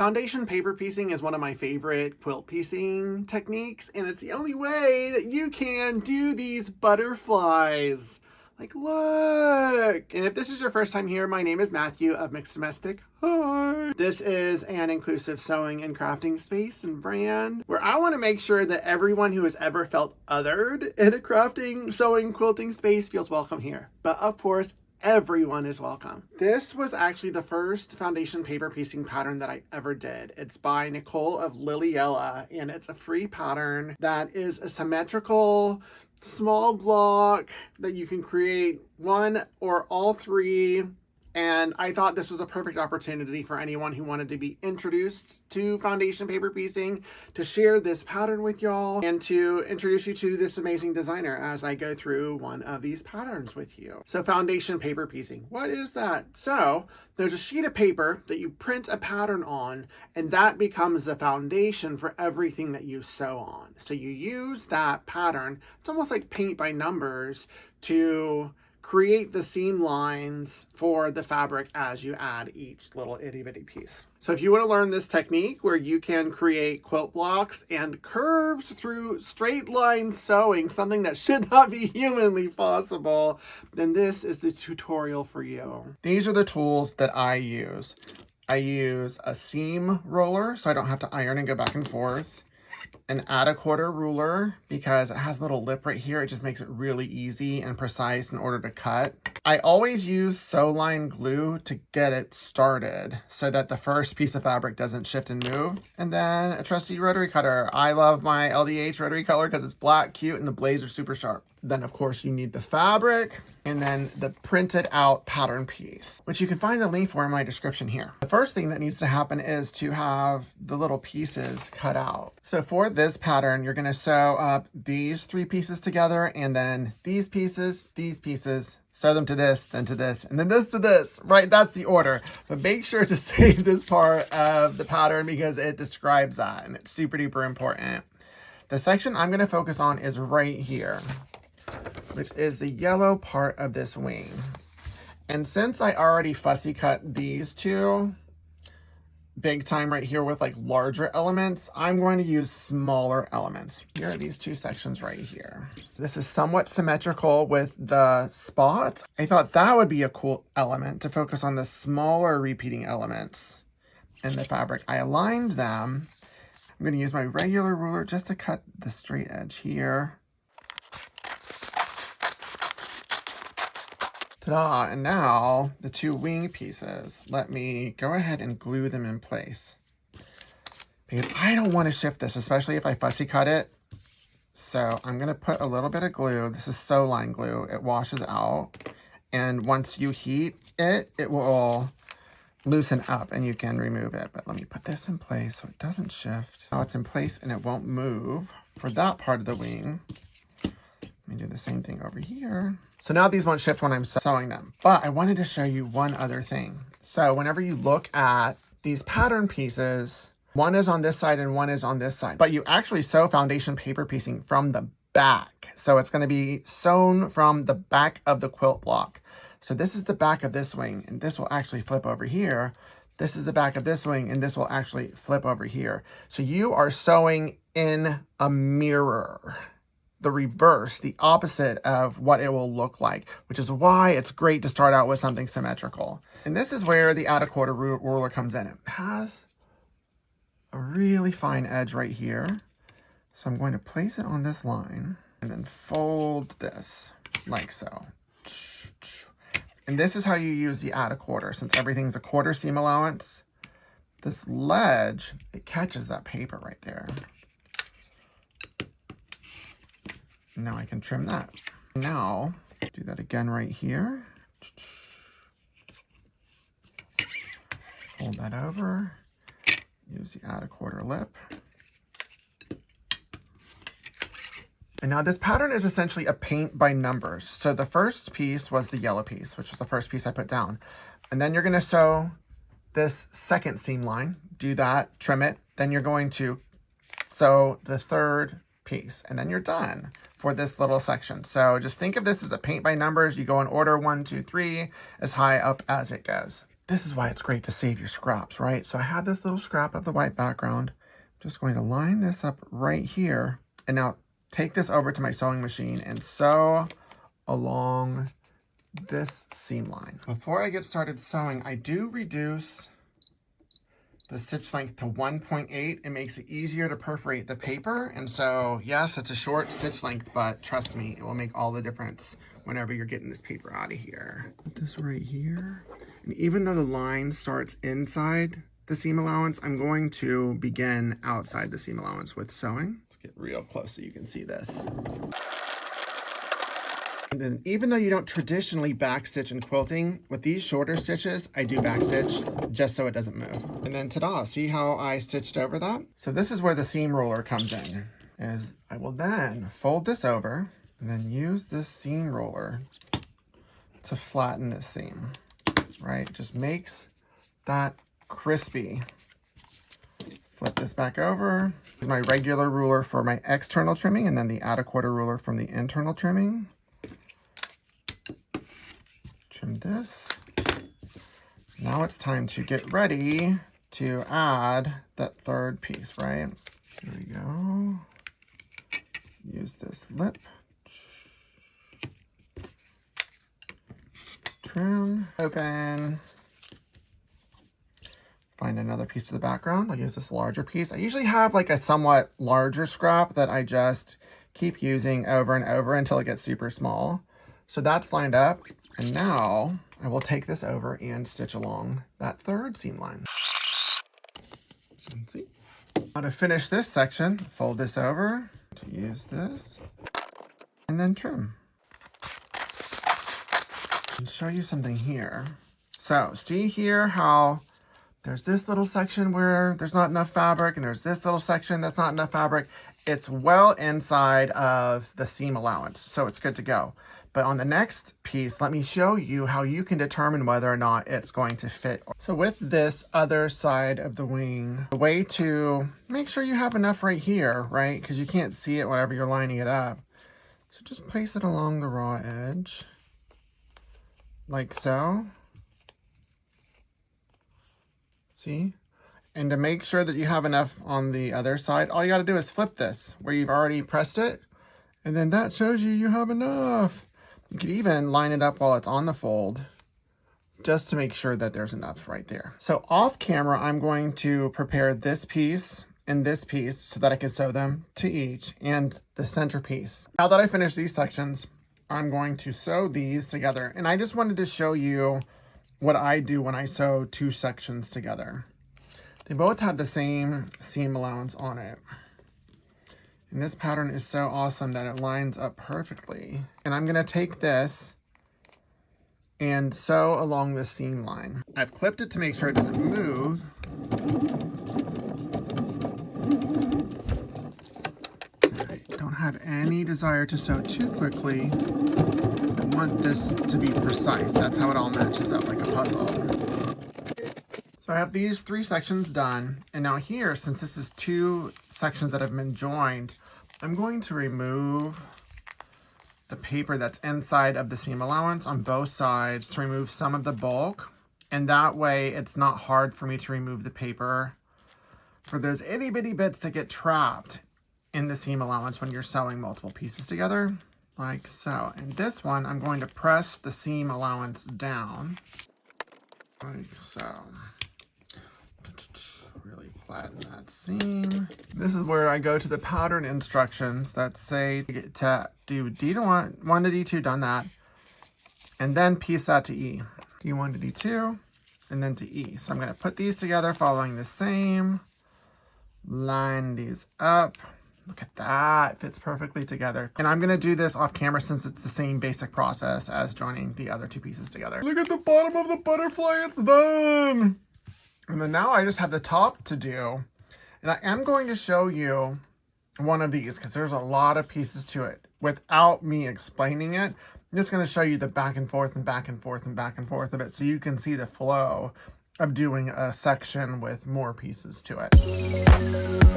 Foundation paper piecing is one of my favorite quilt piecing techniques, and it's the only way that you can do these butterflies. Like, look! And if this is your first time here, my name is Matthew of Mixed Domestic. Hi! This is an inclusive sewing and crafting space and brand where I want to make sure that everyone who has ever felt othered in a crafting, sewing, quilting space feels welcome here. But of course, everyone is welcome. This was actually the first foundation paper piecing pattern that I ever did. It's by Nicole of Lillyella, and it's a free pattern that is a symmetrical small block that you can create one or all three. And I thought this was a perfect opportunity for anyone who wanted to be introduced to foundation paper piecing to share this pattern with y'all and to introduce you to this amazing designer as I go through one of these patterns with you. So foundation paper piecing, what is that? So there's a sheet of paper that you print a pattern on, and that becomes the foundation for everything that you sew on. So you use that pattern, it's almost like paint by numbers, to create the seam lines for the fabric as you add each little itty bitty piece. So if you want to learn this technique where you can create quilt blocks and curves through straight line sewing, something that should not be humanly possible, then this is the tutorial for you. These are the tools that I use. I use a seam roller so I don't have to iron and go back and forth. An add a quarter ruler because it has a little lip right here. It just makes it really easy and precise in order to cut. I always use sew line glue to get it started so that the first piece of fabric doesn't shift and move. And then a trusty rotary cutter. I love my LDH rotary cutter because it's black, cute, and the blades are super sharp. Then of course you need the fabric and then the printed out pattern piece, which you can find the link for in my description here. The first thing that needs to happen is to have the little pieces cut out. So for this pattern, you're gonna sew up these three pieces together and then these pieces, sew them to this, then to this, and then this to this, right? That's the order. But make sure to save this part of the pattern because it describes that and it's super duper important. The section I'm gonna focus on is right here, which is the yellow part of this wing. And since I already fussy cut these two big time right here with like larger elements, I'm going to use smaller elements. Here are these two sections right here. This is somewhat symmetrical with the spots. I thought that would be a cool element to focus on the smaller repeating elements in the fabric. I aligned them. I'm going to use my regular ruler just to cut the straight edge here. Ta-da! And now the two wing pieces. Let me go ahead and glue them in place because I don't want to shift this, especially if I fussy cut it. So I'm going to put a little bit of glue. This is sew line glue. It washes out. And once you heat it, it will loosen up and you can remove it. But let me put this in place so it doesn't shift. Now it's in place and it won't move for that part of the wing. Let me do the same thing over here. So now these won't shift when I'm sewing them, but I wanted to show you one other thing. So whenever you look at these pattern pieces, one is on this side and one is on this side, but you actually sew foundation paper piecing from the back. So it's going to be sewn from the back of the quilt block. So this is the back of this wing and this will actually flip over here. This is the back of this wing and this will actually flip over here. So you are sewing in a mirror. The reverse, the opposite of what it will look like, which is why it's great to start out with something symmetrical. And this is where the add a quarter ruler comes in. It has a really fine edge right here. So I'm going to place it on this line and then fold this like so. And this is how you use the add a quarter. Since everything's a quarter seam allowance, this ledge, it catches that paper right there. Now I can trim that. Now, do that again right here. Fold that over. Use the add a quarter lip. And now this pattern is essentially a paint by numbers. So the first piece was the yellow piece, which was the first piece I put down. And then you're going to sew this second seam line. Do that, trim it. Then you're going to sew the third piece, and then you're done for this little section. So just think of this as a paint by numbers. You go in order 1, 2, 3, as high up as it goes. This is why it's great to save your scraps, right? So I have this little scrap of the white background. I'm just going to line this up right here. And now take this over to my sewing machine and sew along this seam line. Before I get started sewing, I do reduce the stitch length to 1.8. It makes it easier to perforate the paper. And so, yes, it's a short stitch length, but trust me, it will make all the difference whenever you're getting this paper out of here. Put this right here. And even though the line starts inside the seam allowance, I'm going to begin outside the seam allowance with sewing. Let's get real close so you can see this. And then even though you don't traditionally backstitch in quilting, with these shorter stitches, I do backstitch just so it doesn't move. And then ta-da, see how I stitched over that? So this is where the seam roller comes in, is I will then fold this over and then use this seam roller to flatten this seam, right? It just makes that crispy. Flip this back over. Here's my regular ruler for my external trimming and then the add a quarter ruler from the internal trimming. Trim this. Now it's time to get ready to add that third piece, right? There we go. Use this lip. Trim, open. Find another piece of the background. I'll use this larger piece. I usually have like a somewhat larger scrap that I just keep using over and over until it gets super small. So that's lined up. And now I will take this over and stitch along that third seam line. So let's see. Now to finish this section, fold this over to use this and then trim. And show you something here. So see here how there's this little section where there's not enough fabric and there's this little section that's not enough fabric. It's well inside of the seam allowance, so it's good to go. But on the next piece, let me show you how you can determine whether or not it's going to fit. So with this other side of the wing, the way to make sure you have enough right here, right? Because you can't see it whenever you're lining it up. So just place it along the raw edge, like so. See? And to make sure that you have enough on the other side, all you got to do is flip this where you've already pressed it. And then that shows you have enough. You could even line it up while it's on the fold just to make sure that there's enough right there. So off camera, I'm going to prepare this piece and this piece so that I can sew them to each and the center piece. Now that I finished these sections, I'm going to sew these together. And I just wanted to show you what I do when I sew two sections together. They both have the same seam allowance on it. And this pattern is so awesome that it lines up perfectly. And I'm gonna take this and sew along the seam line. I've clipped it to make sure it doesn't move. I don't have any desire to sew too quickly. I want this to be precise. That's how it all matches up like a puzzle. So I have these three sections done. And now here, since this is two sections that have been joined, I'm going to remove the paper that's inside of the seam allowance on both sides to remove some of the bulk. And that way it's not hard for me to remove the paper for those itty bitty bits that get trapped in the seam allowance when you're sewing multiple pieces together, like so. And this one, I'm going to press the seam allowance down, like so. Really flatten that seam. This is where I go to the pattern instructions that say to do D1 to D2, done that, and then piece that to E. D1 to D2, and then to E. So I'm going to put these together following the same. Line these up. Look at that, fits perfectly together. And I'm going to do this off camera since it's the same basic process as joining the other two pieces together. Look at the bottom of the butterfly, it's done. And then now I just have the top to do. And I am going to show you one of these because there's a lot of pieces to it. Without me explaining it, I'm just going to show you the back and forth and back and forth and back and forth of it so you can see the flow of doing a section with more pieces to it.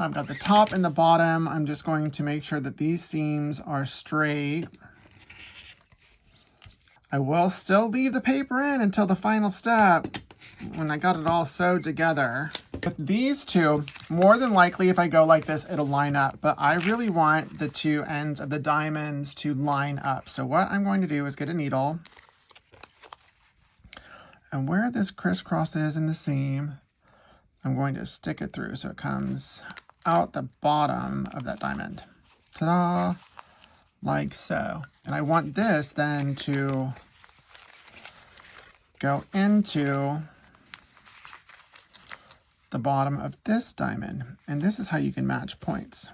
So I've got the top and the bottom. I'm just going to make sure that these seams are straight. I will still leave the paper in until the final step when I got it all sewed together. With these two, more than likely if I go like this, it'll line up, but I really want the two ends of the diamonds to line up. So what I'm going to do is get a needle, and where this crisscross is in the seam, I'm going to stick it through so it comes out the bottom of that diamond. Ta-da! Like so. And I want this then to go into the bottom of this diamond. And this is how you can match points.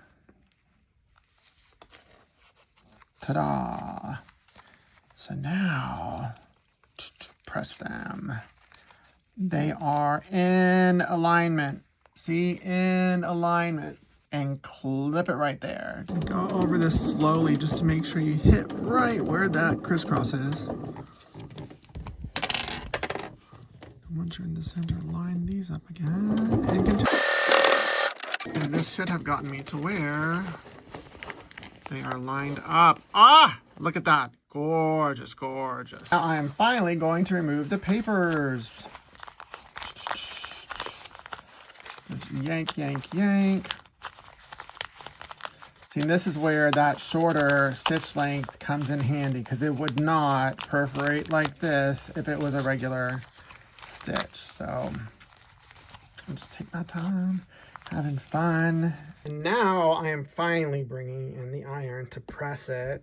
Ta-da! So now, press them. They are in alignment. See, in alignment. And clip it right there. Go over this slowly just to make sure you hit right where that crisscross is. Once you're in the center, line these up again and continue. And this should have gotten me to where they are lined up. Ah, look at that. Gorgeous, gorgeous. Now I am finally going to remove the papers. Just yank, yank, yank. See, this is where that shorter stitch length comes in handy, because it would not perforate like this if it was a regular stitch. So I'll just take my time, having fun. And now I am finally bringing in the iron to press it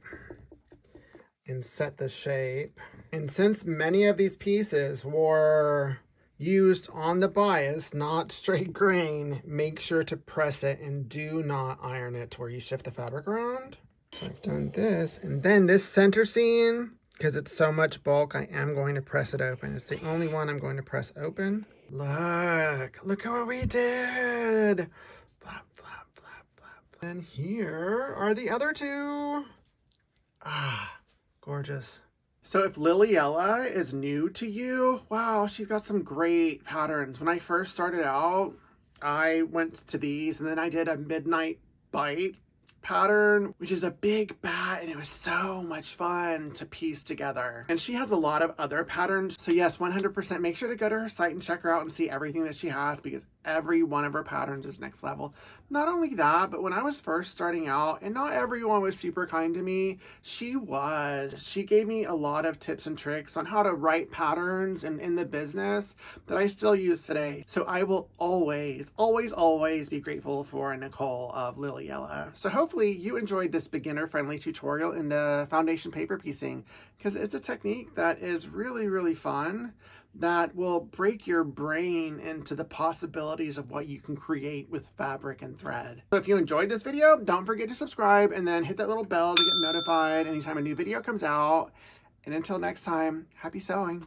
and set the shape. And since many of these pieces were used on the bias, not straight grain, make sure to press it and do not iron it to where you shift the fabric around. So I've done this, and then this center seam, because it's so much bulk, I am going to press it open. It's the only one I'm going to press open. Look at what we did. Flap, flap, flap, flap. And here are the other two. Ah, gorgeous. So if Lillyella is new to you, wow, she's got some great patterns. When I first started out, I went to these, and then I did a midnight bite pattern, which is a big bat, and it was so much fun to piece together. And she has a lot of other patterns. So yes, 100% make sure to go to her site and check her out and see everything that she has, because every one of her patterns is next level. Not only that, but when I was first starting out, and not everyone was super kind to me, she gave me a lot of tips and tricks on how to write patterns and in the business that I still use today. So I will always, always, always be grateful for Nicole of Lillyella. So hopefully you enjoyed this beginner-friendly tutorial into foundation paper piecing, because it's a technique that is really, really fun, that will break your brain into the possibilities of what you can create with fabric and thread. So if you enjoyed this video, don't forget to subscribe and then hit that little bell to get notified anytime a new video comes out. And until next time, happy sewing.